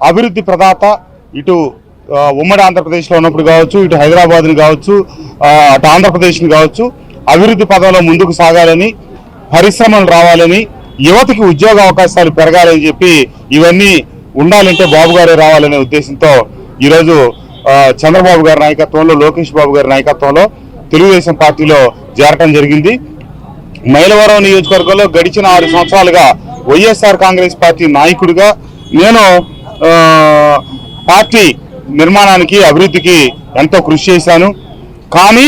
అభివృద్ధి ప్రదాత ఇటు ఉమ్మడి ఆంధ్రప్రదేశ్లో ఉన్నప్పుడు కావచ్చు, ఇటు హైదరాబాద్ని కావచ్చు, అటు ఆంధ్రప్రదేశ్ని కావచ్చు, అభివృద్ధి పదంలో ముందుకు సాగాలని, పరిశ్రమలు రావాలని, యువతకి ఉద్యోగ అవకాశాలు పెరగాలని చెప్పి ఇవన్నీ ఉండాలంటే బాబు గారే రావాలనే ఉద్దేశంతో ఈరోజు చంద్రబాబు గారి నాయకత్వంలో, లోకేష్ బాబు గారి నాయకత్వంలో తెలుగుదేశం పార్టీలో చేరటం జరిగింది. మైలవరం నియోజకవర్గంలో గడిచిన 6 సంవత్సరాలుగా వైఎస్ఆర్ కాంగ్రెస్ పార్టీ నాయకుడిగా నేను పార్టీ నిర్మాణానికి, అభివృద్ధికి ఎంతో కృషి చేశాను. కానీ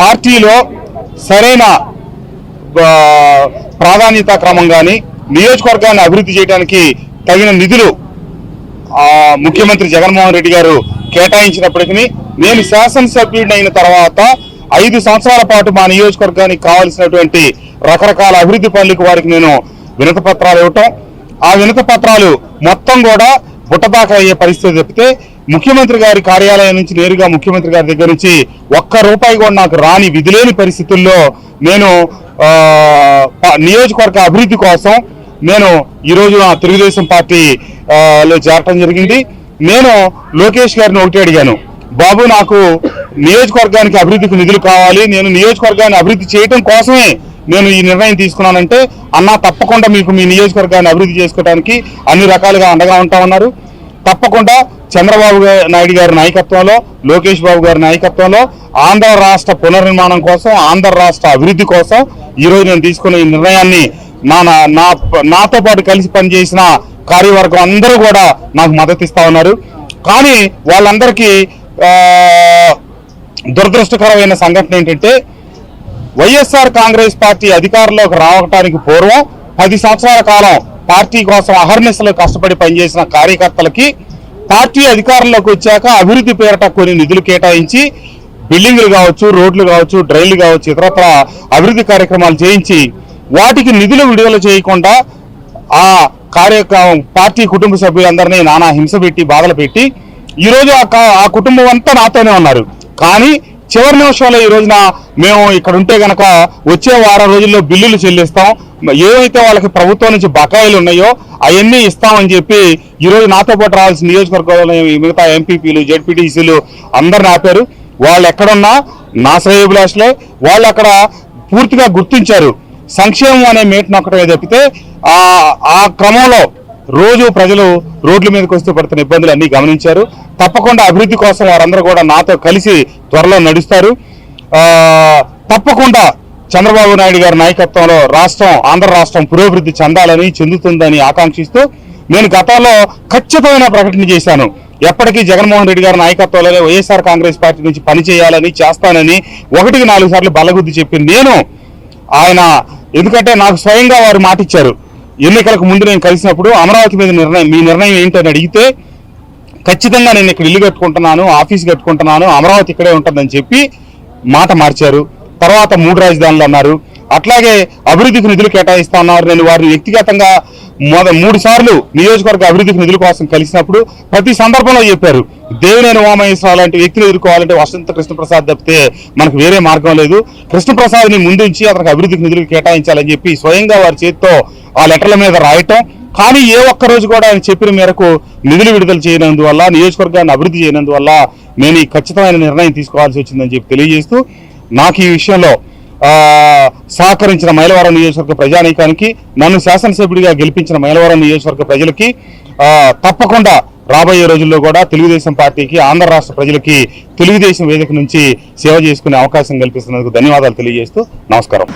పార్టీలో సరైన ప్రాధాన్యత క్రమం కానీ, నియోజకవర్గాన్ని అభివృద్ధి చేయడానికి తగిన నిధులు ముఖ్యమంత్రి జగన్మోహన్ రెడ్డి గారు కేటాయించినప్పటికీ నేను శాసనసభ్యుడిని అయిన తర్వాత 5 సంవత్సరాల పాటు మా నియోజకవర్గానికి కావాల్సినటువంటి రకరకాల అభివృద్ధి పనులకు వారికి నేను వినతి పత్రాలు ఇవ్వటం, ఆ వినతి పత్రాలు మొత్తం కూడా బుట్టదాకా అయ్యే పరిస్థితి తప్పితే ముఖ్యమంత్రి గారి కార్యాలయం నుంచి నేరుగా ముఖ్యమంత్రి గారి దగ్గర నుంచి ₹1 కూడా నాకు రాని విధిలేని పరిస్థితుల్లో నేను నియోజకవర్గ అభివృద్ధి కోసం నేను ఈరోజు నా తెలుగుదేశం పార్టీలో చేరటం జరిగింది. నేను లోకేష్ గారిని ఒకటి అడిగాను, బాబు నాకు నియోజకవర్గానికి అభివృద్ధికి నిధులు కావాలి, నేను నియోజకవర్గాన్ని అభివృద్ధి చేయడం కోసమే నేను ఈ నిర్ణయం తీసుకున్నానంటే, అన్నా తప్పకుండా మీకు మీ నియోజకవర్గాన్ని అభివృద్ధి చేసుకోవడానికి అన్ని రకాలుగా అండగా ఉంటామన్నారు. తప్పకుండా చంద్రబాబు నాయుడు గారి నాయకత్వంలో, లోకేష్ బాబు గారి నాయకత్వంలో ఆంధ్ర రాష్ట్ర పునర్నిర్మాణం కోసం, ఆంధ్ర రాష్ట్ర అభివృద్ధి కోసం ఈరోజు నేను తీసుకున్న ఈ నిర్ణయాన్ని నాతో పాటు కలిసి పనిచేసిన కార్యవర్గం అందరూ కూడా నాకు మద్దతు ఇస్తా ఉన్నారు. కానీ వాళ్ళందరికీ దురదృష్టకరమైన సంఘటన ఏంటంటే, వైఎస్ఆర్ కాంగ్రెస్ పార్టీ అధికారంలోకి రావడానికి పూర్వం 10 సంవత్సరాల కాలం పార్టీ కోసం అహర్నిశలు కష్టపడి పనిచేసిన కార్యకర్తలకి పార్టీ అధికారంలోకి వచ్చాక అభివృద్ధి పేరట కొన్ని నిధులు కేటాయించి బిల్డింగులు కావచ్చు, రోడ్లు కావచ్చు, డ్రైన్లు కావచ్చు, ఇతరత్ర అభివృద్ధి కార్యక్రమాలు చేయించి వాటికి నిధులు విడుదల చేయకుండా ఆ పార్టీ కుటుంబ సభ్యులందరినీ నానా హింస పెట్టి, బాధలు పెట్టి ఈరోజు ఆ కుటుంబం అంతా నాతోనే ఉన్నారు. కానీ చివరి నిమిషంలో ఈ రోజున మేము ఇక్కడ ఉంటే గనక వచ్చే వారం రోజుల్లో బిల్లులు చెల్లిస్తాం, ఏవైతే వాళ్ళకి ప్రభుత్వం నుంచి బకాయిలు ఉన్నాయో అవన్నీ ఇస్తామని చెప్పి ఈరోజు నాతో పాటు రావాల్సిన నియోజకవర్గంలో మిగతా ఎంపీపీలు, జెడ్పీటీసీలు అందరిని ఆపారు. వాళ్ళు ఎక్కడున్నా నా శ్రేయోభిలాషులే, వాళ్ళు అక్కడ పూర్తిగా గుర్తించారు సంక్షేమం అనే మేట్ నొక్కడమే తప్పితే ఆ క్రమంలో రోజు ప్రజలు రోడ్ల మీదకి వస్తూ పడుతున్న ఇబ్బందులు అన్ని గమనించారు. తప్పకుండా అభివృద్ధి కోసం వారందరూ కూడా నాతో కలిసి త్వరలో నడుస్తారు. తప్పకుండా చంద్రబాబు నాయుడు గారి నాయకత్వంలో ఆంధ్ర రాష్ట్రం పురోభివృద్ధి చెందుతుందని ఆకాంక్షిస్తూ నేను గతంలో ఖచ్చితమైన ప్రకటన చేశాను. ఎప్పటికీ జగన్మోహన్ రెడ్డి గారి నాయకత్వంలోనే వైఎస్ఆర్ కాంగ్రెస్ పార్టీ నుంచి పనిచేయాలని, చేస్తానని 1-4 సార్లు బల్లగుద్ది చెప్పి నేను ఎందుకంటే నాకు స్వయంగా వారు మాటిచ్చారు. ఎన్నికలకు ముందు నేను కలిసినప్పుడు అమరావతి మీద మీ నిర్ణయం ఏంటని అడిగితే, ఖచ్చితంగా నేను ఇక్కడ ఇల్లు కట్టుకుంటున్నాను, ఆఫీస్ కట్టుకుంటున్నాను, అమరావతి ఇక్కడే ఉంటుందని చెప్పి మాట మార్చారు. తర్వాత 3 రాజధానులు అన్నారు. అట్లాగే అభివృద్ధికి నిధులు కేటాయిస్తా ఉన్నారు. నేను వారిని వ్యక్తిగతంగా 3 సార్లు నియోజకవర్గ అభివృద్ధికి నిధుల కోసం కలిసినప్పుడు ప్రతి సందర్భంలో చెప్పారు, దేవినేని ఉమామహేశ్వరరావు లాంటి వ్యక్తిని ఎదుర్కోవాలంటే వసంత కృష్ణప్రసాద్ తప్పితే మనకు వేరే మార్గం లేదు, కృష్ణప్రసాద్ని ముందుంచి అతనికి అభివృద్ధికి నిధులు కేటాయించాలని చెప్పి స్వయంగా వారి చేతితో ఆ లెటర్ల మీద రాయటం. కానీ ఏ ఒక్క రోజు కూడా ఆయన చెప్పిన మేరకు నిధులు విడుదల చేయనందువల్ల, నియోజకవర్గాన్ని అభివృద్ధి చేయనందువల్ల నేను ఈ ఖచ్చితమైన నిర్ణయం తీసుకోవాల్సి వచ్చిందని చెప్పి తెలియజేస్తూ, నాకు ఈ విషయంలో సహకరించిన మైలవరం నియోజకవర్గ ప్రజానీకానికి, నన్ను శాసనసభ్యుడిగా గెలిపించిన మైలవరం నియోజకవర్గ ప్రజలకి తప్పకుండా రాబోయే రోజుల్లో కూడా తెలుగుదేశం పార్టీకి, ఆంధ్ర రాష్ట్ర ప్రజలకి తెలుగుదేశం వేదిక నుంచి సేవ చేసుకునే అవకాశం కల్పిస్తున్నందుకు ధన్యవాదాలు తెలియజేస్తూ నమస్కారం.